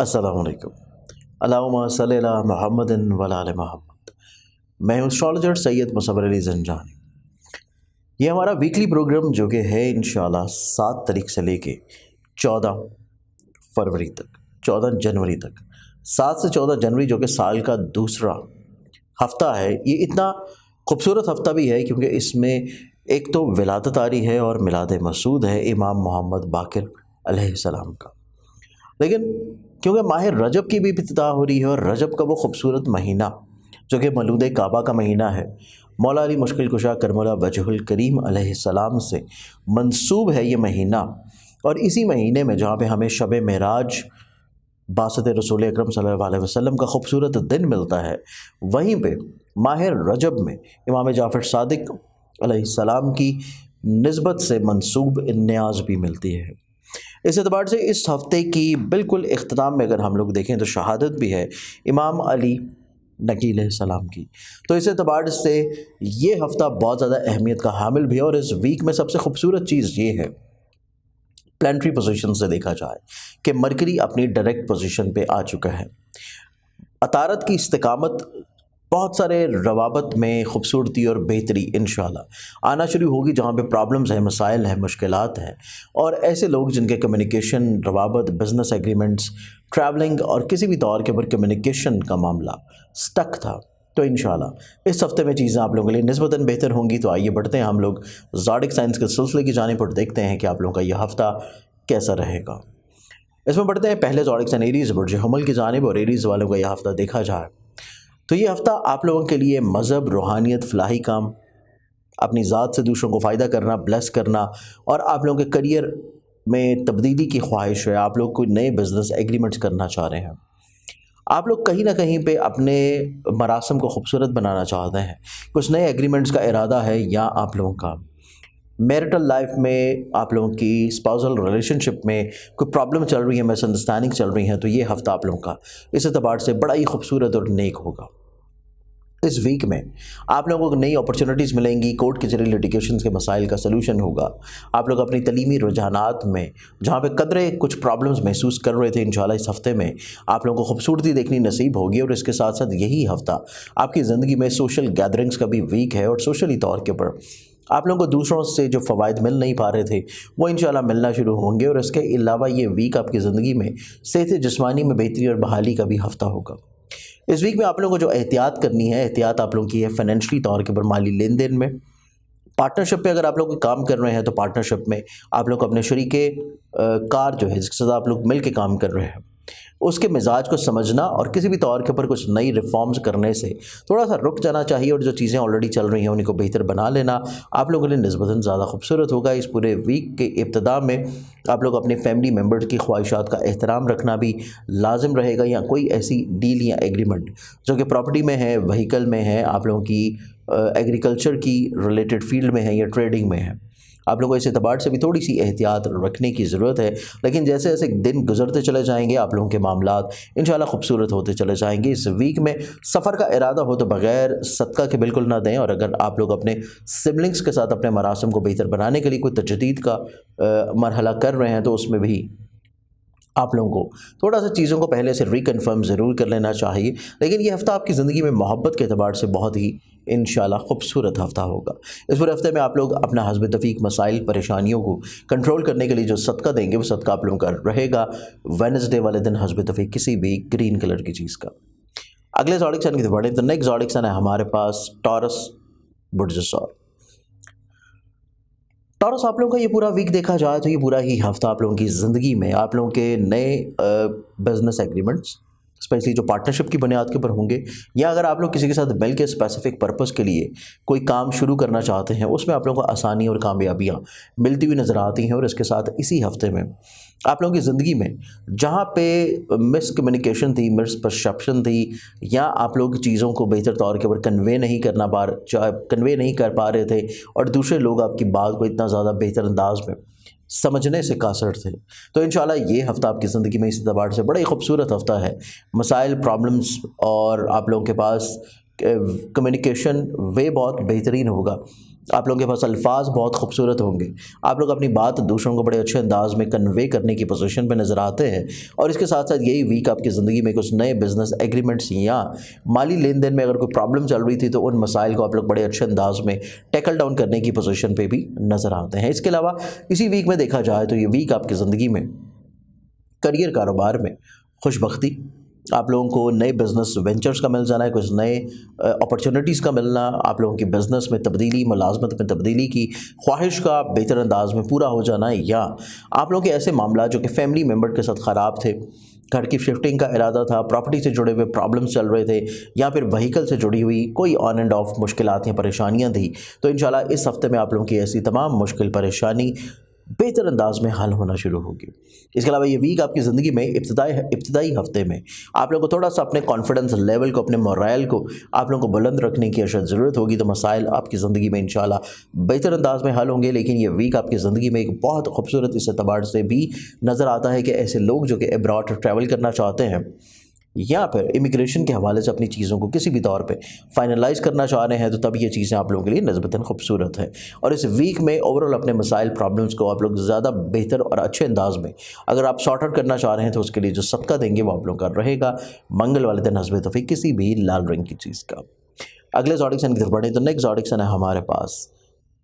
अस्सलाम वालेकुम। अल्लाहुम्मा सल्ली अला मुहम्मदिन व अला आलि मुहम्मद। मैं हूँ एस्ट्रोलॉजर सैयद मुसव्वर अली ज़ंजानी। ये हमारा वीकली प्रोग्राम जो कि है इंशाल्लाह 7 तारीख से लेके 14 फरवरी तक, 14 जनवरी तक, 7 से 14 जनवरी जो कि साल का दूसरा हफ्ता है। ये इतना खूबसूरत हफ्ता भी है क्योंकि इसमें एक तो विलादत आ रही है और मिलाद मसूद है इमाम मोहम्मद बाकिर अलैहिस्सलाम का। लेकिन क्योंकि माह रजब की भी इब्तिदा हो रही है और रजब का वो खूबसूरत महीना जो कि मौलूद काबा का महीना है, मौला अली मुश्किल कुशा करमला वजहुल करीम अलैहिस्सलाम से मंसूब है ये महीना। और इसी महीने में जहाँ पे हमें शब मेराज बासत रसूल अकरम सल्लल्लाहु अलैहि वसल्लम का खूबसूरत दिन मिलता है, वहीं पे माह रजब में इमाम जाफ़र सादिक अलैहिस्सलाम की निस्बत से मंसूब न्याज भी मिलती है। इस एतबार से इस हफ़्ते की बिल्कुल इख्तिताम में अगर हम लोग देखें तो शहादत भी है इमाम अली नकी अलैहिस्सलाम की। तो इस एतबार से ये हफ़्ता बहुत ज़्यादा अहमियत का हामिल भी है। और इस वीक में सबसे खूबसूरत चीज़ ये है, प्लानिटरी पोजीशन से देखा जाए कि मरकरी अपनी डायरेक्ट पोजीशन पे आ चुका है। अतारत की इस्तिकामत बहुत सारे रवाबत में खूबसूरती और बेहतरी इंशाल्लाह आना शुरू होगी, जहाँ पे प्रॉब्लम्स हैं, मसाइल हैं, मुश्किलात हैं। और ऐसे लोग जिनके कम्युनिकेशन, रवाबत, बिजनेस एग्रीमेंट्स, ट्रैवलिंग और किसी भी तौर के ऊपर कम्युनिकेशन का मामला स्टक था, तो इंशाल्लाह इस हफ्ते में चीज़ें आप लोगों के लिए निस्बतन बेहतर होंगी। तो आइए बढ़ते हैं हम लोग ज़ोडिक साइंस के सिलसिले की जानिब और देखते हैं कि आप लोगों का यह हफ्ता कैसा रहेगा। इसमें बढ़ते हैं पहले ज़ोडिक साइन एरीज़ बुर्ज हमल की जानिब। और एरीज़ वालों का यह हफ्ता देखा जाए तो ये हफ़्ता आप लोगों के लिए मज़हब, रूहानियत, फ़लाही काम, अपनी ज़ात से दूसरों को फ़ायदा करना, ब्लेस करना और आप लोगों के करियर में तब्दीली की ख्वाहिश है। आप लोग कोई नए बिज़नेस एग्रीमेंट्स करना चाह रहे हैं, आप लोग कहीं ना कहीं पे अपने मरासम को खूबसूरत बनाना चाहते हैं, कुछ नए एग्रीमेंट्स का इरादा है, या आप लोगों का मैरिटल लाइफ में, आप लोगों की स्पाउसल रिलेशनशिप में कोई प्रॉब्लम चल रही है, मिसअंडरस्टैंडिंग चल रही है, तो ये हफ़्ता आप लोगों का इस एतबार से बड़ा ही खूबसूरत और नेक होगा। इस वीक में आप लोगों को नई अपॉर्चुनिटीज़ मिलेंगी, कोर्ट के जरिए लिटिगेशन के मसाइल का सलूशन होगा। आप लोग अपनी तलीमी रुझानात में जहाँ पे कदरे कुछ प्रॉब्लम्स महसूस कर रहे थे, इंशाल्लाह इस हफ़्ते में आप लोगों को खूबसूरती देखनी नसीब होगी। और इसके साथ साथ यही हफ़्ता आपकी ज़िंदगी में सोशल गैदरिंग्स का भी वीक है और सोशली तौर के ऊपर आप लोगों को दूसरों से जो फ़वाइद मिल नहीं पा रहे थे वो इंशाल्लाह मिलना शुरू होंगे। और इसके अलावा ये वीक आपकी ज़िंदगी में सेहत जिस्मानी में बेहतरी और बहाली का भी हफ़्ता होगा। इस वीक में आप लोगों को जो एहतियात करनी है, एहतियात आप लोगों की है फाइनेंशियली तौर के ऊपर, माली लेन देन में। पार्टनरशिप पे अगर आप लोग काम कर रहे हैं तो पार्टनरशिप में आप लोग अपने शरीके कार जो है जिसके साथ आप लोग मिल के काम कर रहे हैं उसके मिजाज को समझना और किसी भी तौर के ऊपर कुछ नई रिफॉर्म्स करने से थोड़ा सा रुक जाना चाहिए और जो चीज़ें ऑलरेडी चल रही हैं उन्हीं को बेहतर बना लेना आप लोगों के लिए निस्बतन ज़्यादा खूबसूरत होगा। इस पूरे वीक के इब्तिदा में आप लोग अपने फैमिली मेम्बर्स की ख्वाहिशात का एहतराम रखना भी लाजिम रहेगा, या कोई ऐसी डील या एग्रीमेंट जो कि प्रॉपर्टी में है, व्हीकल में है, आप लोगों की एग्रीकल्चर की रिलेटेड फील्ड में है या ट्रेडिंग में है, आप लोगों को इस एतबार से भी थोड़ी सी एहतियात रखने की ज़रूरत है। लेकिन जैसे जैसे दिन गुजरते चले जाएंगे आप लोगों के मामलात इंशाल्लाह खूबसूरत होते चले जाएंगे। इस वीक में सफ़र का इरादा हो तो बग़ैर सदका के बिल्कुल ना दें। और अगर आप लोग अपने सिबलिंग्स के साथ अपने मरासम को बेहतर बनाने के लिए कोई तजदीद का मरहला कर रहे हैं तो उसमें भी आप लोगों को थोड़ा सा चीज़ों को पहले से रिकन्फर्म ज़रूर कर लेना चाहिए। लेकिन ये हफ़्ता आपकी ज़िंदगी में मोहब्बत के अतबार से बहुत ही इंशाल्लाह खूबसूरत हफ़्ता होगा। इस पूरे हफ़्ते में आप लोग अपना हस्ब तफ़ीक मसाइल, परेशानियों को कंट्रोल करने के लिए जो सदका देंगे वो सदका आप लोगों का रहेगा वेडनेसडे वाले दिन हस्ब तफ़ीक किसी भी ग्रीन कलर की चीज़ का। अगले ज़ोडिक साइन की बढ़े तो नेक्स्ट ज़ोडिक साइन है हमारे पास टॉरस बुर्ज सौर। टॉरस आप लोगों का ये पूरा वीक देखा जाए तो ये पूरा ही हफ्ता आप लोगों की ज़िंदगी में आप लोगों के नए बिजनेस एग्रीमेंट्स, स्पेशली जो पार्टनरशिप की बुनियाद के ऊपर होंगे, या अगर आप लोग किसी के साथ मिल के स्पेसिफिक पर्पज़ के लिए कोई काम शुरू करना चाहते हैं, उसमें आप लोगों को आसानी और कामयाबियाँ मिलती हुई नज़र आती हैं। और इसके साथ इसी हफ्ते में आप लोगों की ज़िंदगी में जहाँ पे मिसकम्युनिकेशन थी, मिसपरसेप्शन थी, या आप लोग चीज़ों को बेहतर तौर के ऊपर कन्वे नहीं कर पा रहे थे और दूसरे लोग आपकी बात को इतना ज़्यादा बेहतर अंदाज में समझने से कासर थे, तो इंशाल्लाह ये हफ़्ता आपकी ज़िंदगी में इस एतबार से बड़ा ही खूबसूरत हफ़्ता है। मसाइल, प्रॉब्लम्स और आप लोगों के पास कम्युनिकेशन वे बहुत बेहतरीन होगा। आप लोगों के पास अल्फाज बहुत खूबसूरत होंगे। आप लोग अपनी बात दूसरों को बड़े अच्छे अंदाज में कन्वे करने की पोजीशन पे नज़र आते हैं। और इसके साथ साथ यही वीक आपकी ज़िंदगी में कुछ नए बिजनेस एग्रीमेंट्स या माली लेन देन में अगर कोई प्रॉब्लम चल रही थी तो उन मसाइल को आप लोग बड़े अच्छे अंदाज में टैकल डाउन करने की पोजीशन पे भी नज़र आते हैं। इसके अलावा इसी वीक में देखा जाए तो ये वीक आपकी ज़िंदगी में करियर कारोबार में खुशबख्ती, आप लोगों को नए बिज़नेस वेंचर्स का मिल जाना है, कुछ नए अपॉर्चुनिटीज़ का मिलना, आप लोगों की बिज़नेस में तब्दीली, मुलाजमत में तब्दीली की ख्वाहिश का बेहतर अंदाज में पूरा हो जाना है, या आप लोगों के ऐसे मामला जो कि फैमिली मेम्बर के साथ ख़राब थे, घर की शिफ्टिंग का इरादा था, प्रॉपर्टी से जुड़े हुए प्रॉब्लम्स चल रहे थे, या फिर व्हीकल से जुड़ी हुई कोई ऑन एंड ऑफ मुश्किलात या परेशानियाँ थी, तो इंशाल्लाह इस हफ्ते में आप लोगों की ऐसी तमाम मुश्किल परेशानी बेहतर अंदाज में हल होना शुरू होगी। इसके अलावा ये वीक आपकी ज़िंदगी में इब्तदाई हफ्ते में आप लोगों को थोड़ा सा अपने कॉन्फिडेंस लेवल को, अपने मोरल को आप लोगों को बुलंद रखने की अशद ज़रूरत होगी। तो मसाइल आपकी ज़िंदगी में इंशाल्लाह बेहतर अंदाज में हल होंगे। लेकिन ये वीक आपकी ज़िंदगी में एक बहुत खूबसूरत इस एतबार से भी नज़र आता है कि ऐसे लोग जो कि अब्रॉड ट्रैवल करना चाहते हैं या फिर इमिग्रेशन के हवाले से अपनी चीज़ों को किसी भी तौर पे फाइनलाइज करना चाह रहे हैं, तो तब ये चीज़ें आप लोगों के लिए निस्बतन खूबसूरत है। और इस वीक में ओवरऑल अपने मसाइल प्रॉब्लम्स को आप लोग ज़्यादा बेहतर और अच्छे अंदाज में अगर आप सॉर्ट आउट करना चाह रहे हैं तो उसके लिए जो सदका देंगे वो आप लोग का रहेगा मंगल वाले दिन हस्बे तौफीक किसी भी लाल रंग की चीज़ का। अगले ज़ोडिक साइन की तरफ बढ़े तो नेक्स्ट ज़ोडिक साइन है हमारे पास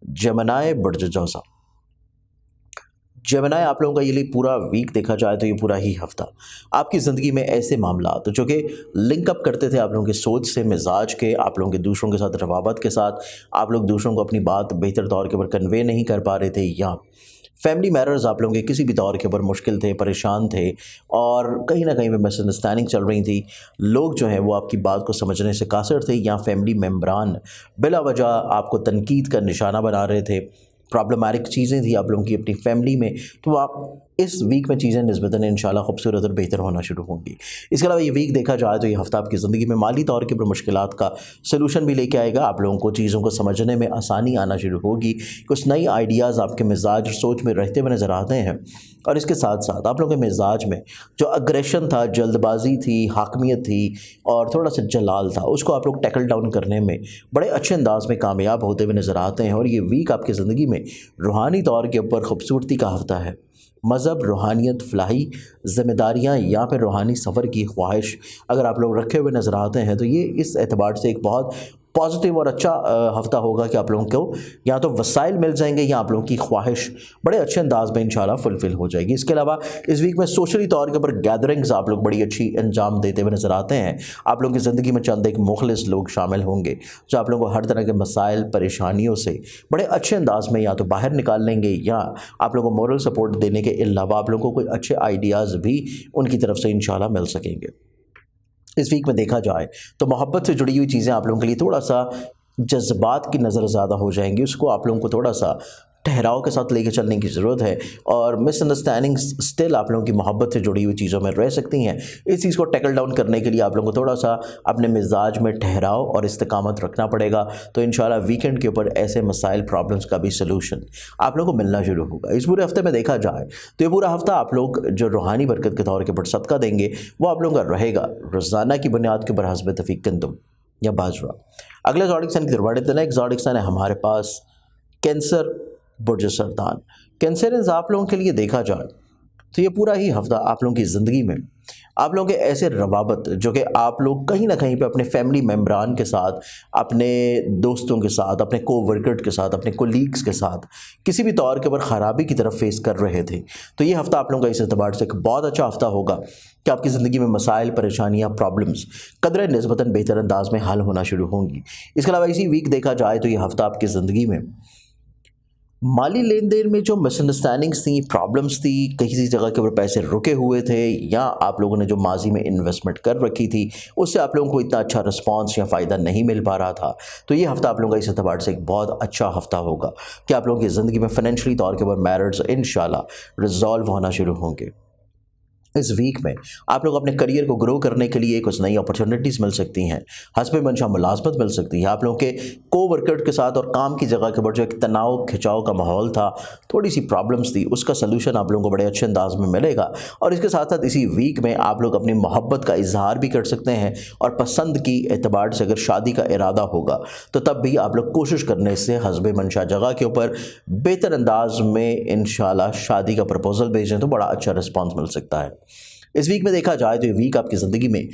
जेमिनी बुर्ज जोसा। जेमिनी आप लोगों का ये लिए पूरा वीक देखा जाए तो ये पूरा ही हफ्ता आपकी ज़िंदगी में ऐसे मामला तो जो कि लिंकअप करते थे आप लोगों की सोच से, मिजाज के, आप लोगों के दूसरों के साथ रवाबत के साथ, आप लोग दूसरों को अपनी बात बेहतर तौर के ऊपर कन्वे नहीं कर पा रहे थे, या फैमिली मैटर्स आप लोगों के किसी भी तौर के ऊपर मुश्किल थे, परेशान थे और कहीं ना कहीं पे मिसअंडरस्टैंडिंग चल रही थी। लोग जो हैं वो आपकी बात को समझने से कासिर थे, या फैमिली मेम्बरान बिला वजह आपको तनकीद का निशाना बना रहे थे, प्रॉब्लमैटिक चीज़ें थी आप लोगों की अपनी फैमिली में, तो आप इस वीक में चीज़ें निस्बतन इंशाल्लाह खूबसूरत और बेहतर होना शुरू होंगी। इसके अलावा ये वीक देखा जाए तो ये हफ्ता आपकी ज़िंदगी में माली तौर के ऊपर मुश्किलात का सलूशन भी लेके आएगा। आप लोगों को चीज़ों को समझने में आसानी आना शुरू होगी, कुछ नई आइडियाज़ आपके मिजाज और सोच में रहते हुए नज़र आते हैं। और इसके साथ साथ आप लोगों के मिजाज में जो अग्रेशन था, जल्दबाजी थी, हाकमियत थी और थोड़ा सा जलाल था, उसको आप लोग टैकल डाउन करने में बड़े अच्छे अंदाज में कामयाब होते हुए नज़र आते हैं। और ये वीक आपकी ज़िंदगी में रूहानी तौर के ऊपर खूबसूरती का हफ्ता है। मज़हब, रूहानियत, फलाही ज़िम्मेदारियाँ या फिर रूहानी सफ़र की ख्वाहिश अगर आप लोग रखे हुए नज़र आते हैं तो ये इस एतबार से एक बहुत पॉजिटिव और अच्छा हफ्ता होगा कि आप लोगों को या तो वसाइल मिल जाएंगे या आप लोगों की ख्वाहिश बड़े अच्छे अंदाज में इंशाल्लाह फुलफ़िल हो जाएगी। इसके अलावा इस वीक में सोशली तौर के ऊपर गैदरिंग्स आप लोग बड़ी अच्छी अंजाम देते हुए नज़र आते हैं। आप लोगों की ज़िंदगी में चंद एक मुखलिस लोग शामिल होंगे जो आप लोगों को हर तरह के मसाइल, परेशानियों से बड़े अच्छे अंदाज में या तो बाहर निकाल लेंगे या आप लोगों को मोरल सपोर्ट देने के अलावा आप लोगों को कोई अच्छे आइडियाज़ भी उनकी तरफ से इंशाल्लाह मिल सकेंगे। इस वीक में देखा जाए तो मोहब्बत से जुड़ी हुई चीज़ें आप लोगों के लिए थोड़ा सा जज्बात की नज़र ज़्यादा हो जाएंगी, उसको आप लोगों को थोड़ा सा ठहराव के साथ लेके चलने की ज़रूरत है। और मिसअंडरस्टैंडिंग स्टिल आप लोगों की मोहब्बत से जुड़ी हुई चीज़ों में रह सकती हैं। इस चीज़ को टैकल डाउन करने के लिए आप लोगों को थोड़ा सा अपने मिजाज में ठहराव और इस्तिकामत रखना पड़ेगा। तो इंशाल्लाह वीकेंड के ऊपर ऐसे मसाइल, प्रॉब्लम्स का भी सलूशन आप लोगों को मिलना शुरू होगा। इस पूरे हफ्ते में देखा जाए तो ये पूरा हफ्ता आप लोग जो रूहानी बरकत के तौर के ऊपर सदका देंगे वो आप लोगों का रहेगा रोज़ाना की बुनियाद के ऊपर हस्ब तफीक गंदम या बाजरा। अगले ज़ोडिक साइन की तरफ बढ़ते हैं। एक ज़ोडिक साइन है हमारे पास कैंसर बुर्ज सरतान। कैंसरियंस आप लोगों के लिए देखा जाए तो ये पूरा ही हफ्ता आप लोगों की ज़िंदगी में आप लोगों के ऐसे रवाबत जो कि आप लोग कहीं ना कहीं पे अपने फैमिली मेम्बरान के साथ, अपने दोस्तों के साथ, अपने कोवर्कर के साथ, अपने कोलीग्स के साथ किसी भी तौर के ऊपर ख़राबी की तरफ फेस कर रहे थे, तो ये हफ्ता आप लोगों का इस एतबार से एक बहुत अच्छा हफ्ता होगा कि आपकी ज़िंदगी में मसाइल, परेशानियाँ, प्रॉब्लम्स कदर निस्बतन बेहतर अंदाज में हल होना शुरू होंगी। इसके अलावा इसी वीक देखा जाए तो ये हफ्ता आपकी ज़िंदगी में माली लेन देन में जो मिसअंडरस्टैंडिंग्स थी, प्रॉब्लम्स थी, किसी जगह के ऊपर पैसे रुके हुए थे या आप लोगों ने जो माजी में इन्वेस्टमेंट कर रखी थी उससे आप लोगों को इतना अच्छा रिस्पांस या फ़ायदा नहीं मिल पा रहा था, तो ये हफ्ता आप लोगों का इस एतबार से एक बहुत अच्छा हफ्ता होगा कि आप लोगों की ज़िंदगी में फाइनेंशियली तौर के ऊपर मैटर्स इंशाल्लाह रिजॉल्व होना शुरू होंगे। इस वीक में आप लोग अपने करियर को ग्रो करने के लिए कुछ नई अपॉर्चुनिटीज़ मिल सकती हैं, हस्बे मंशा मुलाजमत मिल सकती है। आप लोगों के कोवर्कर के साथ और काम की जगह के ऊपर जो एक तनाव खिंचाव का माहौल था, थोड़ी सी प्रॉब्लम्स थी, उसका सलूशन आप लोगों को बड़े अच्छे अंदाज में मिलेगा। और इसके साथ साथ इसी वीक में आप लोग अपनी मोहब्बत का इजहार भी कर सकते हैं, और पसंद की एतबार से अगर शादी का इरादा होगा तो तब भी आप लोग कोशिश करने से हस्बे मंशा जगह के ऊपर बेहतर अंदाज में इंशाल्लाह शादी का प्रपोजल भेजें तो बड़ा अच्छा रिस्पॉन्स मिल सकता है। इस वीक में देखा जाए तो ये वीक आपकी ज़िंदगी में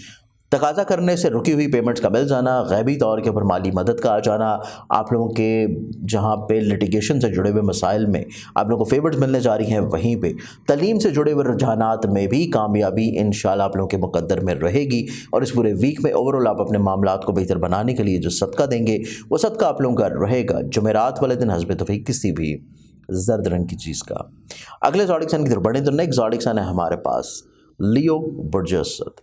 तकाज़ा करने से रुकी हुई पेमेंट्स का मिल जाना, गैबी तौर के ऊपर माली मदद का आ जाना, आप लोगों के जहाँ पे लिटिगेशन से जुड़े हुए मसाइल में आप लोगों को फेवर्स मिलने जा रही हैं, वहीं पे तालीम से जुड़े हुए रुझानात में भी कामयाबी इंशाल्लाह आप लोगों के मुकद्दर में रहेगी। और इस पूरे वीक में ओवरऑल आप अपने मामलात को बेहतर बनाने के लिए जो सदका देंगे वो सदका आप लोगों का रहेगा जुमेरात वाले दिन हस्बे तौफीक किसी भी जर्द रंग की चीज़ का। अगले ज़ोडिक साइन की तरफ बढ़ें तो नेक्स्ट ज़ोडिक साइन है हमारे पास लियो बुर्ज असद।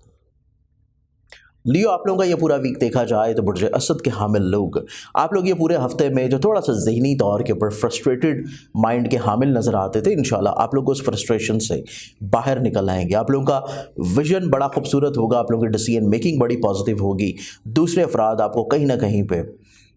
लियो आप लोगों का ये पूरा वीक देखा जाए तो बुर्ज असद के हामिल लोग, आप लोग ये पूरे हफ्ते में जो थोड़ा सा ज़हनी तौर के ऊपर फ्रस्ट्रेटेड माइंड के हामिल नज़र आते थे, इंशाल्लाह आप लोग उस फ्रस्ट्रेशन से बाहर निकल आएंगे। आप लोगों का विजन बड़ा खूबसूरत होगा, आप लोगों की डिसीजन मेकिंग बड़ी पॉजिटिव होगी। दूसरे अफराद आपको कहीं ना कहीं पे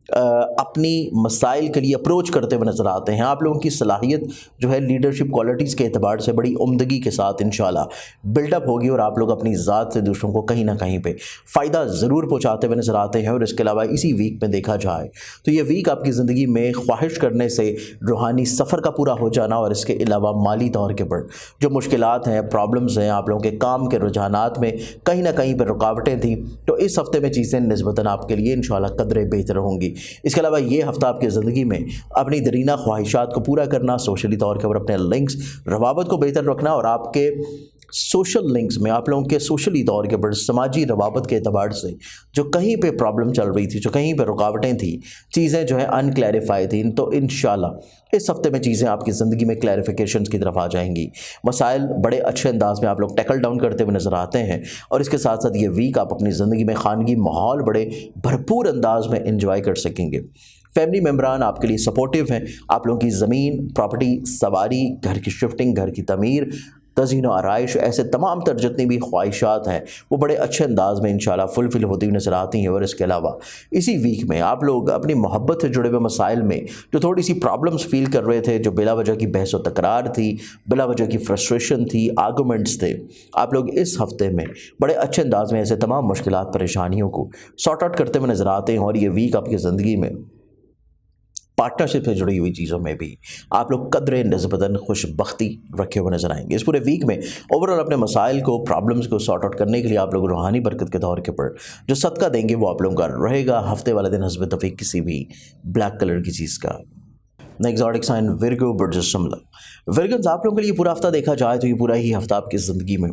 अपनी मसाइल के लिए अप्रोच करते हुए नज़र आते हैं। आप लोगों की सलाहियत जो है लीडरशिप क्वालिटीज़ के एतबार से बड़ी उम्दगी के साथ इंशाल्लाह बिल्डअप होगी, और आप लोग अपनी ज़ात से दूसरों को कहीं ना कहीं पे फ़ायदा ज़रूर पहुंचाते हुए नज़र आते हैं। और इसके अलावा इसी वीक में देखा जाए तो ये वीक आपकी ज़िंदगी में ख्वाहिश करने से रूहानी सफ़र का पूरा हो जाना, और इसके अलावा माली तौर के पर जो मुश्किलात हैं, प्रॉब्लम्स हैं, आप लोगों के काम के रुझानात में कहीं ना कहीं पर रुकावटें थी, तो इस हफ्ते में चीज़ें निस्बतन आपके लिए इंशाल्लाह कदरे बेहतर होंगी। इसके अलावा ये हफ्ता आपकी ज़िंदगी में अपनी दरीना ख्वाहिशात को पूरा करना, सोशली तौर के ऊपर अपने लिंक्स रवाबत को बेहतर रखना, और आपके सोशल लिंक्स में आप लोगों के सोशली तौर के ऊपर समाजी रवाबत के एतबार से जो कहीं पे प्रॉब्लम चल रही थी, जो कहीं पे रुकावटें थी, चीज़ें जो है अनक्लैरिफाई थी, तो इंशाल्लाह इस हफ्ते में चीज़ें आपकी ज़िंदगी में क्लैरिफिकेशन की तरफ आ जाएंगी। मसाइल बड़े अच्छे अंदाज में आप लोग टैकल डाउन करते हुए नज़र आते हैं। और इसके साथ साथ ये वीक आप अपनी ज़िंदगी में खानगी माहौल बड़े भरपूर अंदाज में इंजॉय कर सकेंगे। फैमिली मेम्बरान आपके लिए सपोर्टिव हैं। आप लोगों की ज़मीन, प्रॉपर्टी, सवारी, घर की शिफ्टिंग, घर की तमीर, तज़ीन आराइश, ऐसे तमाम तर जितनी भी ख्वाहिशात हैं वो बड़े अच्छे अंदाज में इंशाल्लाह फुलफ़िल होती हुई नज़र आती हैं। और इसके अलावा इसी वीक में आप लोग अपनी मोहब्बत से जुड़े हुए मसाइल में जो थोड़ी सी प्रॉब्लम्स फील कर रहे थे, जो बिला वजह की बहस व तकरार थी, बिला वजह की फ्रस्ट्रेशन थी, आर्गूमेंट्स थे, आप लोग इस हफ्ते में बड़े अच्छे अंदाज में ऐसे तमाम मुश्किलात परेशानियों को सॉर्ट आउट करते हुए नज़र आते हैं। और ये वीक आपकी ज़िंदगी में पार्टनरशिप से जुड़ी हुई चीज़ों में भी आप लोग कदरे निस्बतन खुशबख्ती रखे हुए नजर आएंगे। इस पूरे वीक में ओवरऑल अपने मसाइल को, प्रॉब्लम्स को सॉर्ट आउट करने के लिए आप लोग रूहानी बरकत के तौर के पर जो सदका देंगे वो आप लोगों का रहेगा हफ्ते वाले दिन हस्ब तौफीक किसी भी ब्लैक कलर की चीज़ का। नेक्स्ट ज़ोडिक साइन विर्गो बुर्ज शिमला। विर्गन्स आप लोगों के लिए पूरा हफ्ता देखा जाए तो ये पूरा ही हफ्ता आपकी ज़िंदगी में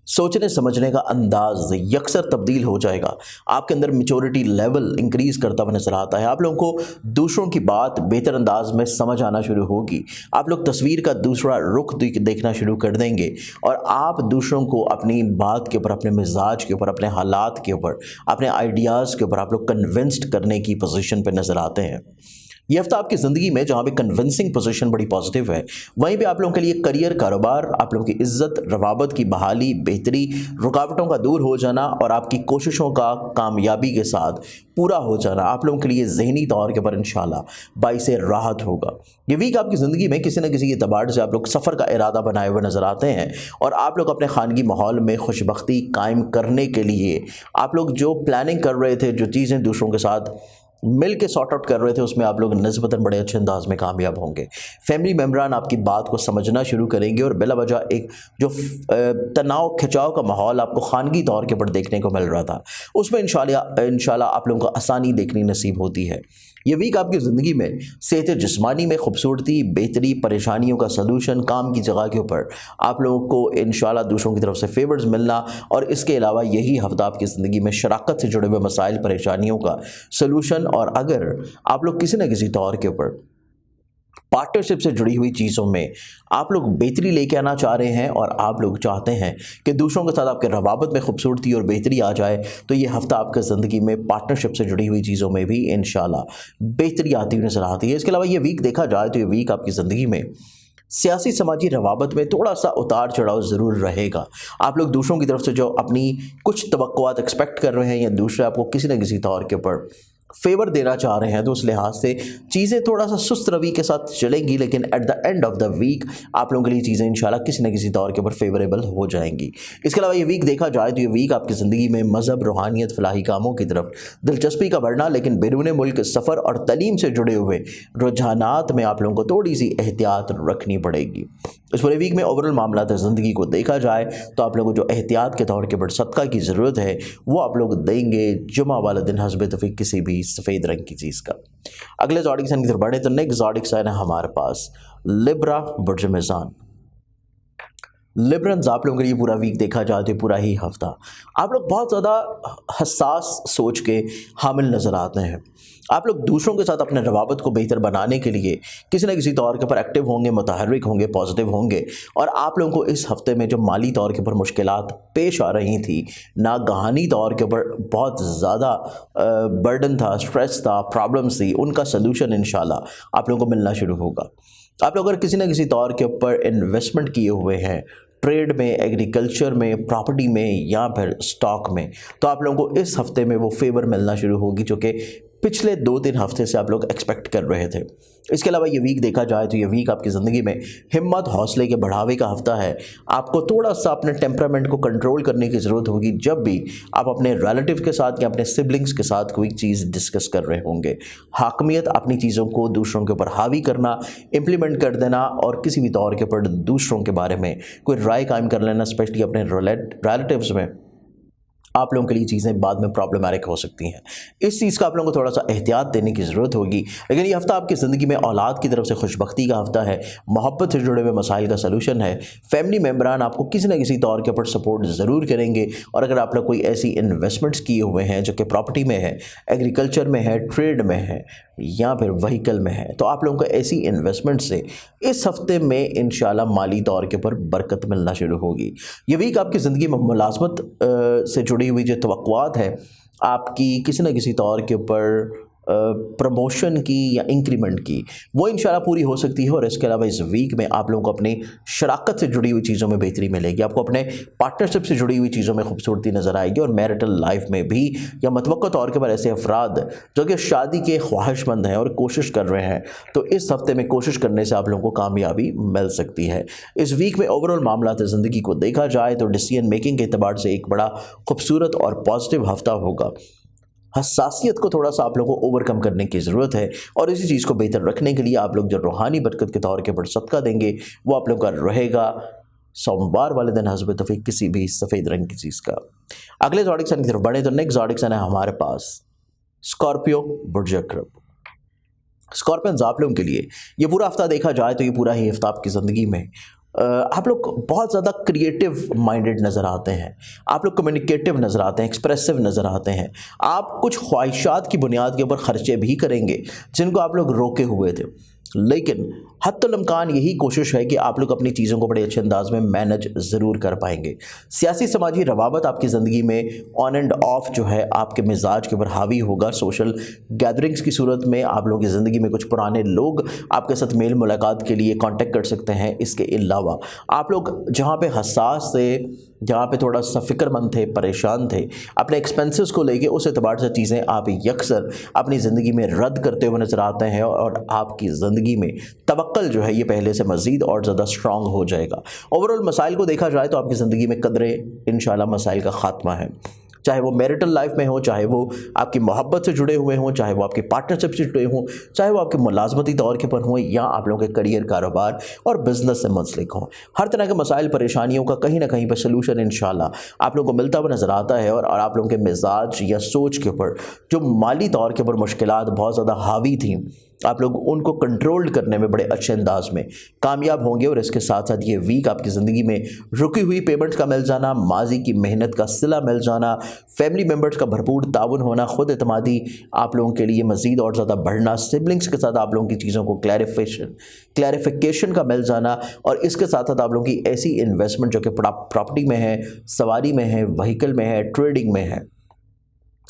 सोचने समझने का अंदाज यकसर तब्दील हो जाएगा। आपके अंदर मेच्योरिटी लेवल इंक्रीज़ करता हुआ नजर आता है। आप लोगों को दूसरों की बात बेहतर अंदाज में समझ आना शुरू होगी। आप लोग तस्वीर का दूसरा रुख देखना शुरू कर देंगे, और आप दूसरों को अपनी बात के ऊपर, अपने मिजाज के ऊपर, अपने हालात के ऊपर, अपने आइडियाज़ के ऊपर आप लोग कन्विंस्ड करने की पोजीशन पर नज़र आते हैं। ये हफ्ता आपकी ज़िंदगी में जहाँ पे कन्विंसिंग पोजीशन बड़ी पॉजिटिव है, वहीं पे आप लोगों के लिए करियर, कारोबार, आप लोगों की इज्जत, रवाबत की बहाली, बेहतरी, रुकावटों का दूर हो जाना और आपकी कोशिशों का कामयाबी के साथ पूरा हो जाना आप लोगों के लिए ज़हनी तौर के पर इंशाल्लाह बाइसे राहत होगा। ये वीक आपकी ज़िंदगी में किसी न किसी के तबाड़ से आप लोग सफ़र का इरादा बनाए हुए नज़र आते हैं, और आप लोग अपने खानगी माहौल में खुशबख्ती कायम करने के लिए आप लोग जो प्लानिंग कर रहे थे, जो चीज़ें दूसरों के साथ मिल के सॉर्ट आउट कर रहे थे, उसमें आप लोग निस्बतन बड़े अच्छे अंदाज में कामयाब होंगे। फैमिली मेम्बरान आपकी बात को समझना शुरू करेंगे, और बिला वजह एक जो तनाव खिंचाव का माहौल आपको खानगी तौर के ऊपर देखने को मिल रहा था, उसमें इंशाल्लाह आप लोगों को आसानी देखनी नसीब होती है। ये वीक आपकी ज़िंदगी में सेहत जिस्मानी में खूबसूरती, बेहतरी, परेशानियों का सलूशन, काम की जगह के ऊपर आप लोगों को इंशाल्लाह दूसरों की तरफ से फेवर्स मिलना, और इसके अलावा यही हफ्ता आपकी ज़िंदगी में शराकत से जुड़े हुए मसाइल, परेशानियों का सलूशन। और अगर आप लोग किसी न किसी तौर के ऊपर पार्टनरशिप से जुड़ी हुई चीज़ों में आप लोग बेहतरी लेके आना चाह रहे हैं, और आप लोग चाहते हैं कि दूसरों के साथ आपके रवाबत में खूबसूरती और बेहतरी आ जाए, तो ये हफ्ता आपके ज़िंदगी में पार्टनरशिप से जुड़ी हुई चीज़ों में भी इंशाल्लाह बेहतरी आती हुई नजर आती है। इसके अलावा ये वीक देखा जाए तो ये वीक आपकी ज़िंदगी में सियासी समाजी रवाबत में थोड़ा सा उतार चढ़ाव ज़रूर रहेगा। आप लोग दूसरों की तरफ से जो अपनी कुछ तवक्कुआत एक्सपेक्ट कर रहे हैं या दूसरे आपको किसी न किसी तौर के ऊपर फेवर देना चाह रहे हैं, तो उस लिहाज से चीज़ें थोड़ा सा सुस्त रवि के साथ चलेंगी, लेकिन at the end of the week आप लोगों के लिए चीज़ें इंशाल्लाह किसी न किसी तौर के ऊपर फेवरेबल हो जाएंगी। इसके अलावा ये वीक देखा जाए तो ये वीक आपकी ज़िंदगी में मज़हब, रूहानियत, फलाही कामों की तरफ दिलचस्पी का बढ़ना, लेकिन बैरून मुल्क सफ़र और तलीम से जुड़े हुए रुझानात में आप लोगों को थोड़ी सी एहतियात रखनी पड़ेगी। इस पूरे वीक में ओवरऑल मामला ज़िंदगी को देखा जाए तो आप लोगों को जो एहतियात के तौर के ऊपर सदका की ज़रूरत है वो आप लोग देंगे जुमा वाला दिन हस्ब तौफीक किसी भी सफ़ेद रंग की चीज़ का। अगले ज़ोडिक साइन की तरफ बढ़े तो नेक्स्ट ज़ोडिक साइन है हमारे पास लिब्रा बुर्ज मेज़ान। लिब्रन्स आप लोगों के लिए पूरा वीक देखा जाए तो पूरा ही हफ्ता आप लोग बहुत ज़्यादा हसास सोच के हामिल नज़र आते हैं। आप लोग दूसरों के साथ अपने रवाबत को बेहतर बनाने के लिए किसी न किसी तौर के ऊपर एक्टिव होंगे, मुतहर्रिक होंगे, पॉजिटिव होंगे। और आप लोगों को इस हफ्ते में जो माली तौर के ऊपर मुश्किलात पेश आ रही थी, नागहानी तौर के ऊपर बहुत ज़्यादा बर्डन था, स्ट्रेस था, प्रॉब्लम्स थी, उनका सलूशन इंशाल्लाह आप लोगों को मिलना शुरू होगा। आप लोग अगर किसी न किसी तौर के ऊपर इन्वेस्टमेंट किए हुए हैं ट्रेड में, एग्रीकल्चर में, प्रॉपर्टी में या फिर स्टॉक में, तो आप लोगों को इस हफ्ते में वो फेवर मिलना शुरू होगी जो कि पिछले 2-3 हफ्ते से आप लोग एक्सपेक्ट कर रहे थे। इसके अलावा ये वीक देखा जाए तो ये वीक आपकी ज़िंदगी में हिम्मत, हौसले के बढ़ावे का हफ्ता है। आपको थोड़ा सा अपने टेम्परामेंट को कंट्रोल करने की ज़रूरत होगी जब भी आप अपने रिलेटिव के साथ या अपने सिबलिंग्स के साथ कोई चीज़ डिस्कस कर रहे होंगे। हाकमियत, अपनी चीज़ों को दूसरों के ऊपर हावी करना, इम्प्लीमेंट कर देना और किसी भी तौर के ऊपर दूसरों के बारे में कोई राय कायम कर लेना, स्पेशली अपने रिलेटिव्स में, आप लोगों के लिए चीज़ें बाद में प्रॉब्लमैटिक हो सकती हैं। इस चीज़ का आप लोगों को थोड़ा सा एहतियात देने की ज़रूरत होगी। लेकिन ये हफ्ता आपकी ज़िंदगी में औलाद की तरफ से खुशबख्ती का हफ्ता है, मोहब्बत से जुड़े हुए मसाइल का सलूशन है। फैमिली मेम्बरान आपको किसी न किसी तौर के ऊपर सपोर्ट ज़रूर करेंगे। और अगर आप लोग कोई ऐसी इन्वेस्टमेंट्स किए हुए हैं जो कि प्रॉपर्टी में है, एग्रीकल्चर में है, ट्रेड में है या फिर व्हीकल में है, तो आप लोगों को ऐसी इन्वेस्टमेंट से इस हफ्ते में इंशाल्लाह माली तौर के ऊपर बरकत मिलना शुरू होगी। ये वीक आपकी ज़िंदगी में मुलाजमत से जुड़ी हुई जो तवक्कुआत है आपकी किसी न किसी तौर के ऊपर प्रमोशन की या इंक्रीमेंट की, वो इंशाल्लाह पूरी हो सकती है। और इसके अलावा इस वीक में आप लोगों को अपनी शराकत से जुड़ी हुई चीज़ों में बेहतरी मिलेगी, आपको अपने पार्टनरशिप से जुड़ी हुई चीज़ों में खूबसूरती नज़र आएगी। और मैरिटल लाइफ में भी या मतवक्का तौर के पर ऐसे अफराद जो कि शादी के ख्वाहिशमंद हैं और कोशिश कर रहे हैं, तो इस हफ्ते में कोशिश करने से आप लोगों को कामयाबी मिल सकती है। इस वीक में ओवरऑल मामला ज़िंदगी को देखा जाए तो डिसीजन मेकिंग के एतबार से एक बड़ा खूबसूरत और पॉजिटिव हफ्ता होगा। हसासियत को थोड़ा सा आप लोगों को ओवरकम करने की ज़रूरत है और इसी चीज़ को बेहतर रखने के लिए आप लोग जो रूहानी बरकत के तौर के ऊपर सदका देंगे वो आप लोग का रहेगा सोमवार वाले दिन हस्ब तौफीक किसी भी सफ़ेद रंग की चीज़ का। अगले ज़ोडिक साइन की तरफ बढ़े तो नेक्स्ट ज़ोडिक साइन है हमारे पास स्कॉर्पियो बुर्ज अक़रब। स्कॉर्पियंस आप लोगों के लिए ये पूरा हफ्ता देखा जाए तो ये पूरा ही हफ्ता आपकी ज़िंदगी में आप लोग बहुत ज़्यादा क्रिएटिव माइंडेड नज़र आते हैं, आप लोग कम्युनिकेटिव नज़र आते हैं, एक्सप्रेसिव नज़र आते हैं। आप कुछ ख्वाहिशात की बुनियाद के ऊपर ख़र्चे भी करेंगे जिनको आप लोग रोके हुए थे, लेकिन हत्तुल इम्कान यही कोशिश है कि आप लोग अपनी चीज़ों को बड़े अच्छे अंदाज में मैनेज ज़रूर कर पाएंगे। सियासी समाजी रवाबत आपकी ज़िंदगी में ऑन एंड ऑफ जो है आपके मिजाज के ऊपर हावी होगा। सोशल गैदरिंग्स की सूरत में आप लोगों की ज़िंदगी में कुछ पुराने लोग आपके साथ मेल मुलाकात के लिए कांटेक्ट कर सकते हैं। इसके अलावा आप लोग जहाँ पे हसास थे, जहाँ पे थोड़ा सा फ़िक्रमंद थे, परेशान थे अपने एक्सपेंसेस को लेके, उस एतबार से चीज़ें आप यकसर अपनी ज़िंदगी में रद्द करते हुए नज़र आते हैं और आपकी ज़िंदगी में तवक्कल जो है ये पहले से मज़ीद और ज़्यादा स्ट्रॉन्ग हो जाएगा। ओवरऑल मसाइल को देखा जाए तो आपकी ज़िंदगी में कदरे इंशाल्लाह मसाइल का ख़ात्मा है, चाहे वो मैरिटल लाइफ में हो, चाहे वो आपकी मोहब्बत से जुड़े हुए हों, चाहे वो आपकी पार्टनरशिप से जुड़े हों, चाहे वो आपके मुलाजमती तौर के पर हों या आप लोगों के करियर, कारोबार और बिजनेस से मुंसलिक हों। हर तरह के मसाइल, परेशानियों का कहीं ना कहीं पर सलूशन इंशाल्लाह आप लोगों को मिलता हुआ नज़र आता है। और आप लोगों के मिजाज या सोच के ऊपर जो माली तौर के ऊपर मुश्किलात बहुत ज़्यादा हावी थी, आप लोग उनको कंट्रोल करने में बड़े अच्छे अंदाज में कामयाब होंगे। और इसके साथ साथ ये वीक आपकी ज़िंदगी में रुकी हुई पेमेंट्स का मिल जाना, माजी की मेहनत का सिला मिल जाना, फैमिली मेम्बर्स का भरपूर ताउन होना, खुद एतमादी आप लोगों के लिए मज़ीद और ज़्यादा बढ़ना, सिबलिंग्स के साथ आप लोगों की चीज़ों को क्लैरिफिकेशन का मिल जाना। और इसके साथ साथ आप लोगों की ऐसी इन्वेस्टमेंट जो कि प्रॉपर्टी में है, सवारी में है, व्हीकल में है, ट्रेडिंग में है,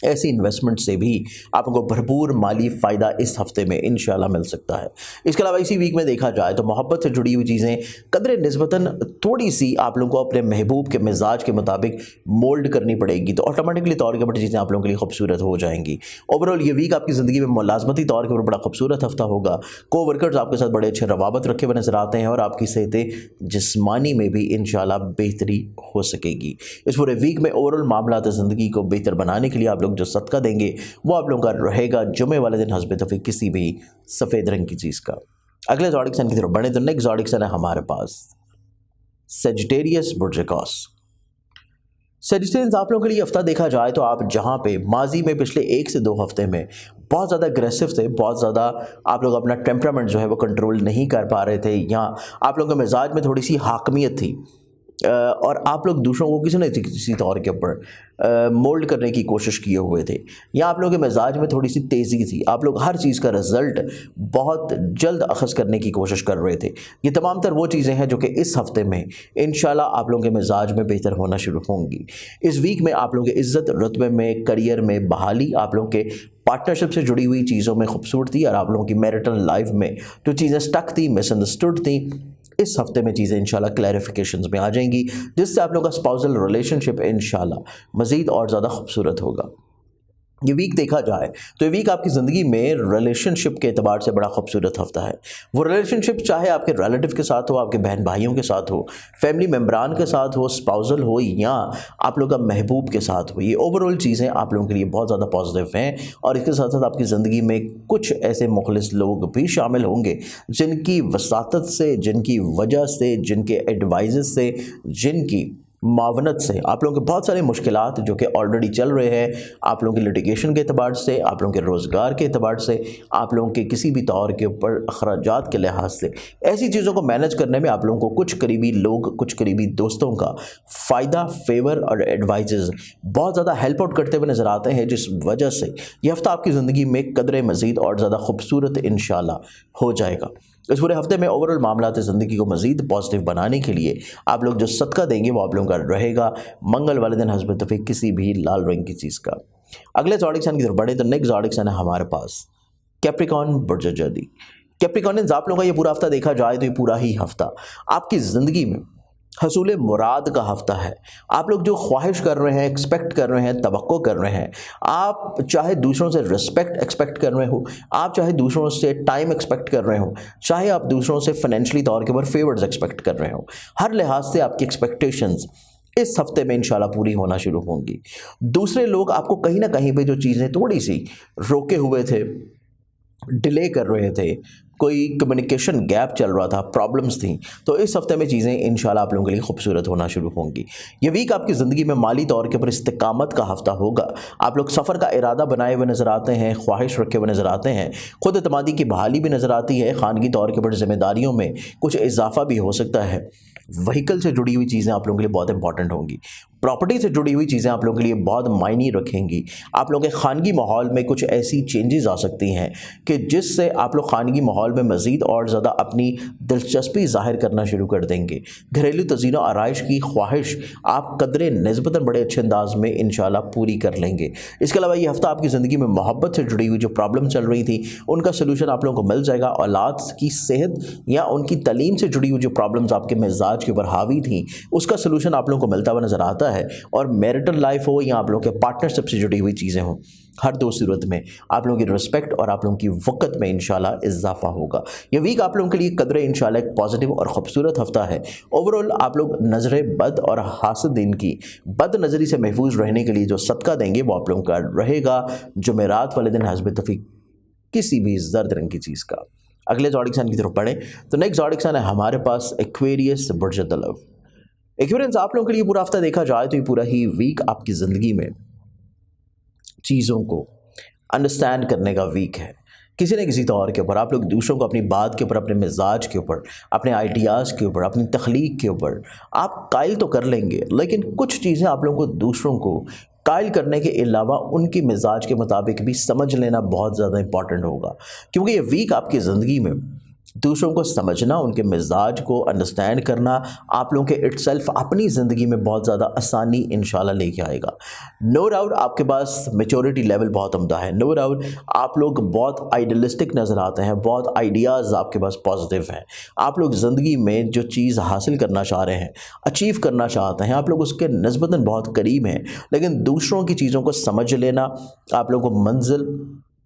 ऐसी इन्वेस्टमेंट से भी आपको भरपूर माली फ़ायदा इस हफ्ते में इंशाल्लाह मिल सकता है। इसके अलावा इसी वीक में देखा जाए तो मोहब्बत से जुड़ी हुई चीज़ें कदरे निस्बतन थोड़ी सी आप लोगों को अपने महबूब के मिजाज के मुताबिक मोल्ड करनी पड़ेगी, तो ऑटोमेटिकली तौर के ऊपर चीज़ें आप लोगों के लिए खूबसूरत हो जाएंगी। ओवरऑल ये वीक आपकी ज़िंदगी में मुलाजमती तौर के ऊपर बड़ा खूबसूरत हफ्ता होगा। को वर्कर्स आपके साथ बड़े अच्छे रवाबत रखे हुए नजर आते हैं और आपकी सेहतें जिस्मानी में भी इंशाल्लाह बेहतरी हो सकेगी। इस पूरे वीक में ओवरऑल मामला ज़िंदगी को बेहतर बनाने के लिए आप लोग जो सदका देंगे वो आप लोगों का रहेगा जुमे वाले दिन हस्बे तौफीक किसी भी सफ़ेद रंग की चीज़ का। अगले ज़ोडिक साइन की तरफ बढ़े तो नेक्स्ट ज़ोडिक साइन है हमारे पास सेजिटेरियस बुर्जिकॉस। सेजिटेरियस आप लोगों के लिए हफ्ता देखा जाए तो आप जहां पे माजी में पिछले 1 से 2 हफ्ते में बहुत ज़्यादा अग्रेसिव थे, बहुत ज़्यादा आप लोग अपना टेम्परामेंट जो है वो कंट्रोल नहीं कर पा रहे थे, या आप लोगों के मिजाज में थोड़ी सी हाकमियत थी और आप लोग दूसरों को किसी न किसी तौर के ऊपर मोल्ड करने की कोशिश किए हुए थे, या आप लोगों के मिजाज में थोड़ी सी तेज़ी थी, आप लोग हर चीज़ का रिज़ल्ट बहुत जल्द अखज़ करने की कोशिश कर रहे थे। ये तमाम तर वो चीज़ें हैं जो कि इस हफ्ते में इंशाल्लाह आप लोगों के मिजाज में बेहतर होना शुरू होंगी। इस वीक में आप लोगों के इज़्ज़त रुतबे में, करियर में बहाली, आप लोगों के पार्टनरशिप से जुड़ी हुई चीज़ों में खूबसूरती और आप लोगों की मैरिटल लाइफ में जो चीज़ें स्टक थी, मिसअंडरस्टूड थी, इस हफ्ते में चीज़ें इंशाल्लाह क्लैरिफिकेशंस में आ जाएंगी, जिससे आप लोगों का स्पाउसल रिलेशनशिप इंशाल्लाह मज़ीद और ज़्यादा खूबसूरत होगा। ये वीक देखा जाए तो ये वीक आपकी ज़िंदगी में रिलेशनशिप के एतबार से बड़ा खूबसूरत हफ्ता है। वो रिलेशनशिप चाहे आपके रिलेटिव के साथ हो, आपके बहन भाइयों के साथ हो, फैमिली मेम्बरान के साथ हो, स्पाउसल हो, या आप लोग का महबूब के साथ हो, ये ओवरऑल चीज़ें आप लोगों के लिए बहुत ज़्यादा पॉजिटिव हैं। और इसके साथ साथ आपकी ज़िंदगी में कुछ ऐसे मुखलिस लोग भी शामिल होंगे जिनकी वसातत से, जिनकी वजह से, जिनके एडवाइज़ से, जिनकी मावनत से आप लोगों के बहुत सारे मुश्किलात जो कि ऑलरेडी चल रहे हैं, आप लोगों के लिटिगेशन के अतबार से, आप लोगों के रोज़गार के अतबार से, आप लोगों के किसी भी तौर के ऊपर अखराजात के लिहाज से, ऐसी चीज़ों को मैनेज करने में आप लोगों को कुछ करीबी लोग, कुछ करीबी दोस्तों का फ़ायदा, फेवर और एडवाइजेज़ बहुत ज़्यादा हेल्प आउट करते हुए नज़र आते हैं, जिस वजह से ये हफ़्ता आपकी ज़िंदगी में कदरे मज़ीद और ज़्यादा खूबसूरत इंशाल्लाह हो जाएगा। इस पूरे हफ्ते में ओवरऑल मामलात ज़िंदगी को मज़ीद पॉजिटिव बनाने के लिए आप लोग जो सदका देंगे वो आप लोगों का रहेगा मंगल वाले दिन हस्बे तौफीक किसी भी लाल रंग की चीज़ का। अगले ज़ोडिक साइन की तरफ बढ़े तो नेक्स्ट ज़ोडिक साइन है हमारे पास कैप्रिकॉर्न बुर्ज जदी। कैप्रिकॉर्नियंस आप लोगों का ये पूरा हफ्ता देखा जाए तो ये पूरा ही हफ्ता आपकी ज़िंदगी में हसूल मुराद का हफ्ता है। आप लोग जो ख्वाहिश कर रहे हैं, एक्सपेक्ट कर रहे हैं, तवक्को कर रहे हैं, आप चाहे दूसरों से रिस्पेक्ट एक्सपेक्ट कर रहे हो, आप चाहे दूसरों से टाइम एक्सपेक्ट कर रहे हो, चाहे आप दूसरों से फाइनेंशियली तौर के ऊपर फेवर्स एक्सपेक्ट कर रहे हो, हर लिहाज से आपकी एक्सपेक्टेशंस इस हफ्ते में इंशाल्लाह पूरी होना शुरू होंगी। दूसरे लोग आपको कहीं ना कहीं पे जो चीज़ें थोड़ी सी रोके हुए थे, डिले कर रहे थे, कोई कम्युनिकेशन गैप चल रहा था, प्रॉब्लम्स थी, तो इस हफ्ते में चीज़ें इंशाल्लाह आप लोगों के लिए खूबसूरत होना शुरू होंगी। ये वीक आपकी ज़िंदगी में माली तौर के ऊपर इस्तिकामत का हफ्ता होगा। आप लोग सफ़र का इरादा बनाए हुए नज़र आते हैं, ख्वाहिश रखे हुए नज़र आते हैं, खुद एतमादी की बहाली भी नज़र आती है, खानगी तौर के ऊपर जिम्मेदारियों में कुछ इजाफा भी हो सकता है। व्हीकल से जुड़ी हुई चीज़ें आप लोगों के लिए बहुत इंपॉर्टेंट होंगी। प्रॉपर्टी से जुड़ी हुई चीज़ें आप लोगों के लिए बहुत मायने रखेंगी। आप लोगों के खानगी माहौल में कुछ ऐसी चेंजेस आ सकती हैं कि जिससे आप लोग खानगी माहौल में मज़ीद और ज़्यादा अपनी दिलचस्पी ज़ाहिर करना शुरू कर देंगे। घरेलू तज़ीनो आराइश की ख्वाहिश आप कदरे निस्बतन बड़े अच्छे अंदाज में इंशाल्लाह पूरी कर लेंगे। इसके अलावा ये हफ़्ता आपकी ज़िंदगी में मोहब्बत से जुड़ी हुई जो प्रॉब्लम चल रही थी उनका सोल्यूशन आप लोगों को मिल जाएगा। औलाद की सेहत या उनकी तलीम से जुड़ी हुई जो प्रॉब्लम्स आपके मिजाज के ऊपर हावी थी उसका सोल्यूशन आप लोगों को मिलता हुआ नज़र आता है। और मैरिटल लाइफ हो या आप लोगों के पार्टनरशिप से जुड़ी हुई चीज़ें हों, हर दो सूरत में आप लोगों की रिस्पेक्ट और आप लोगों की वक़्त में इंशाल्लाह इजाफा होगा। ये वीक आप लोगों के लिए कदरे इंशाल्लाह एक पॉजिटिव और ख़ूबसूरत हफ्ता है। ओवरऑल आप लोग नज़र बद और हासदीन की बद नज़री से महफूज रहने के लिए जो सदका देंगे वो आप लोगों का रहेगा जुमेरात वाले दिन हस्बे तौफीक किसी भी जर्द रंग की चीज़ का। अगले ज़ोडिक साइन की तरफ पढ़ें तो नेक्स्ट ज़ोडिक साइन है हमारे पास एक्वेरियस बुर्ज तलब। एक्वेरियंस आप लोगों के लिए पूरा हफ्ता देखा जाए तो ये पूरा ही वीक आपकी ज़िंदगी में चीज़ों को अंडरस्टैंड करने का वीक है। किसी न किसी तौर के ऊपर आप लोग दूसरों को अपनी बात के ऊपर, अपने मिजाज के ऊपर, अपने आइडियाज़ के ऊपर, अपनी तख्लीक के ऊपर आप कायल तो कर लेंगे, लेकिन कुछ चीज़ें आप लोगों को दूसरों को कायल करने के अलावा उनकी मिजाज के मुताबिक भी समझ लेना बहुत ज़्यादा इंपॉर्टेंट होगा। क्योंकि ये वीक आपकी ज़िंदगी में दूसरों को समझना, उनके मिजाज को अंडरस्टैंड करना आप लोगों के इटसेल्फ अपनी ज़िंदगी में बहुत ज़्यादा आसानी इंशाल्लाह लेके आएगा। नो डाउट आपके पास मैच्योरिटी लेवल बहुत उम्दा है, नो डाउट आप लोग बहुत आइडियलिस्टिक नज़र आते हैं, बहुत आइडियाज़ आपके पास पॉजिटिव हैं। आप लोग ज़िंदगी में जो चीज़ हासिल करना चाह रहे हैं, अचीव करना चाहते हैं, आप लोग उसके निस्बतन बहुत करीब हैं, लेकिन दूसरों की चीज़ों को समझ लेना आप लोगों को मंजिल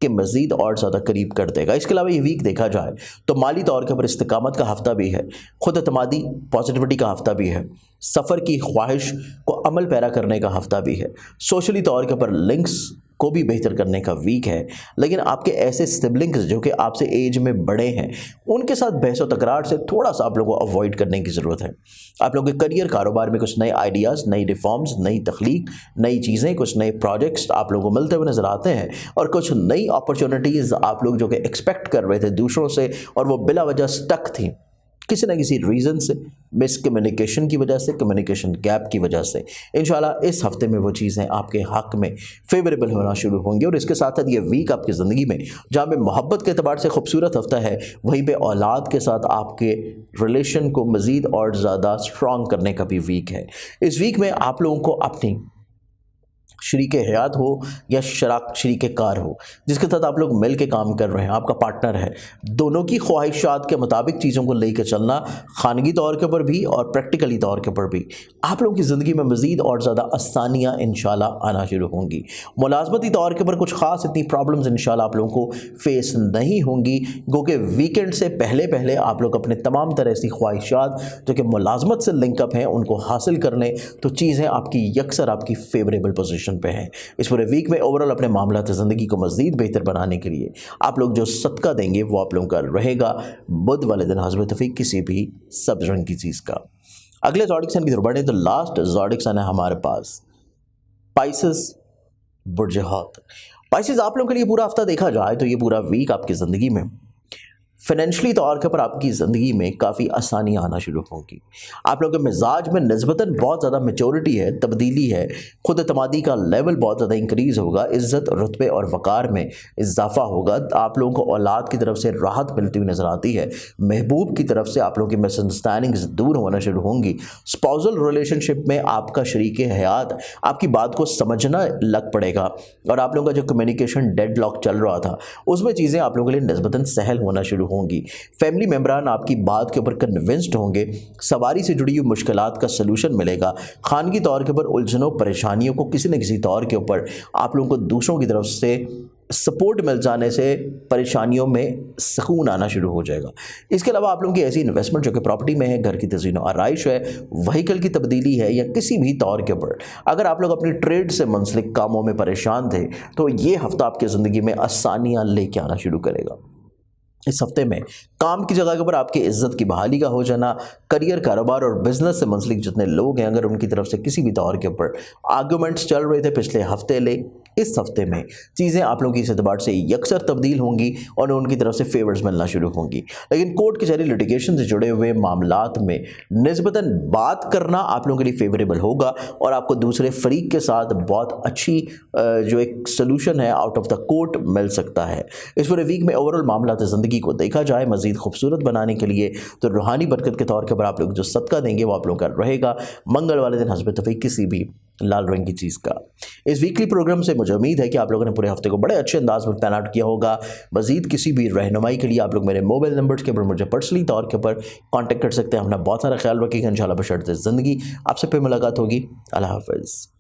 के मज़ीद और ज़्यादा करीब कर देगा। इसके अलावा ये वीक देखा जाए तो माली तौर के ऊपर इस्तिकामत का हफ़्ता भी है, खुद एतमादी पॉजिटिविटी का हफ़्ता भी है, सफ़र की ख्वाहिश को अमल पैरा करने का हफ़्ता भी है, सोशली तौर के ऊपर लिंक्स को भी बेहतर करने का वीक है। लेकिन आपके ऐसे सिबलिंग्स जो कि आपसे एज में बड़े हैं, उनके साथ बहस व तकरार से थोड़ा सा आप लोगों को अवॉइड करने की ज़रूरत है। आप लोगों के करियर कारोबार में कुछ नए आइडियाज़, नई रिफॉर्म्स, नई तख्लीक, नई चीज़ें, कुछ नए प्रोजेक्ट्स आप लोगों को मिलते हुए नज़र आते हैं और कुछ नई अपॉर्चुनिटीज़ आप लोग जो कि एक्सपेक्ट कर रहे थे दूसरों से और वो बिला वजह स्टक थी किसी न किसी रीज़न से, मिसकम्युनिकेशन की वजह से, कम्युनिकेशन गैप की वजह से, इंशाल्लाह इस हफ्ते में वो चीज़ें आपके हक़ में फेवरेबल होना शुरू होंगी। और इसके साथ साथ ये वीक आपकी ज़िंदगी में जहाँ पे मोहब्बत के अतबार से खूबसूरत हफ्ता है, वहीं पे औलाद के साथ आपके रिलेशन को मज़ीद और ज़्यादा स्ट्रॉन्ग करने का भी वीक है। इस वीक में आप लोगों को अपनी शरीक हयात हो या शरीक कार हो, जिसके साथ आप लोग मिल के काम कर रहे हैं, आपका पार्टनर है, दोनों की ख्वाहिशात के मुताबिक चीज़ों को लेकर चलना, खानगी तौर के ऊपर भी और प्रैक्टिकली तौर के ऊपर भी आप लोगों की ज़िंदगी में मज़ीद और ज़्यादा आसानियाँ इंशाल्लाह आना शुरू होंगी। मुलाजमती तौर के ऊपर कुछ ख़ास इतनी प्रॉब्लम्स इंशाल्लाह आप लोगों को फेस नहीं होंगी, क्योंकि वीकेंड से पहले पहले आप लोग अपने तमाम तरह ऐसी ख्वाहिशात जो कि मुलाजमत से लिंकअप हैं उनको हासिल कर लें, तो चीज़ें आपकी यकसर आपकी फेवरेबल पोजीशन पे हैं। इस पूरे वीक में ओवरऑल अपने मामलात ज़िंदगी को मज़ीद बेहतर बनाने के लिए आप लोग जो सदका देंगे वो आप लोगों का रहेगा बुध वाले दिन हस्ब तौफीक किसी भी सब्ज़ रंग की चीज़ का। अगले ज़ोडिक साइन की तरफ बढ़े तो लास्ट ज़ोडिक साइन है हमारे पास स्पाइसेस बुर्ज हौत। स्पाइसेस आप लोगों के लिए पूरा हफ्ता देखा जाए तो ये पूरा वीक आपकी ज़िंदगी में फाइनेंशली तौर के ऊपर आपकी ज़िंदगी में काफ़ी आसानियाँ आना शुरू होंगी। आप लोगों के मिजाज में निस्बतन बहुत ज़्यादा मैच्योरिटी है, तब्दीली है, खुद एतमादी का लेवल बहुत ज़्यादा इंक्रीज़ होगा, इज़्ज़त रुतबे और वक़ार में इजाफा होगा। आप लोगों को औलाद की तरफ से राहत मिलती हुई नज़र आती है, महबूब की तरफ से आप लोगों की मिसअंडरस्टैंडिंग्स दूर होना शुरू होंगी। स्पाउसल रिलेशनशिप में आपका शरीक हयात आपकी बात को समझना लग पड़ेगा और आप लोगों का जो कम्युनिकेशन डेडलॉक चल रहा था उसमें चीज़ें आप लोगों के लिए निस्बतन सहल होना शुरू होंगी। फैमिली मेंबरान आपकी बात के ऊपर कन्विंस्ड होंगे, सवारी से जुड़ी हुई मुश्किलात का सलूशन मिलेगा। खानगी तौर के ऊपर उलझनों परेशानियों को किसी न किसी तौर के ऊपर आप लोगों को दूसरों की तरफ से सपोर्ट मिल जाने से परेशानियों में सुकून आना शुरू हो जाएगा। इसके अलावा आप लोगों की ऐसी इन्वेस्टमेंट जो कि प्रॉपर्टी में है, घर की तज़ीन और आराइश है, व्हीकल की तब्दीली है या किसी भी तौर के ऊपर अगर आप लोग अपनी ट्रेड से मुंसलिक कामों में परेशान थे तो ये हफ्ता आपकी ज़िंदगी में आसानियाँ लेके आना शुरू करेगा। इस हफ्ते में काम की जगह के ऊपर आपकी इज्जत की बहाली का हो जाना, करियर कारोबार और बिजनेस से मुंसलिक जितने लोग हैं अगर उनकी तरफ से किसी भी तौर के ऊपर आर्गूमेंट्स चल रहे थे पिछले हफ्ते ले, इस हफ्ते में चीज़ें आप लोगों की इस एतबार से यकसर तब्दील होंगी और उनकी तरफ से फेवर्स मिलना शुरू होंगी। लेकिन कोर्ट कचहरी लिटिगेशन से जुड़े हुए मामलात में निस्बतन बात करना आप लोगों के लिए फेवरेबल होगा और आपको दूसरे फरीक के साथ बहुत अच्छी जो एक सोल्यूशन है आउट ऑफ द कोर्ट मिल सकता है। इस पूरे वीक में ओवरऑल मामलात ज़िंदगी को देखा जाए मज़ीद खूबसूरत बनाने के लिए तो रूहानी बरकत के तौर के ऊपर आप लोग जो सदका देंगे वो आप लोगों का रहेगा मंगल वाले दिन हस्ब तौफीक किसी भी लाल रंग की चीज़ का। इस वीकली प्रोग्राम से मुझे उम्मीद है कि आप लोगों ने पूरे हफ्ते को बड़े अच्छे अंदाज में प्लान आउट किया होगा। मज़ीद किसी भी रहनुमाई के लिए आप लोग मेरे मोबाइल नंबर्स के ऊपर मुझे पर्सनली तौर के ऊपर कॉन्टैक्ट कर सकते हैं। अपना बहुत सारा ख्याल रखिएगा। इंशाल्लाह बशर्ते ज़िंदगी आपसे फिर मुलाकात होगी। अल्लाह हाफ़िज़।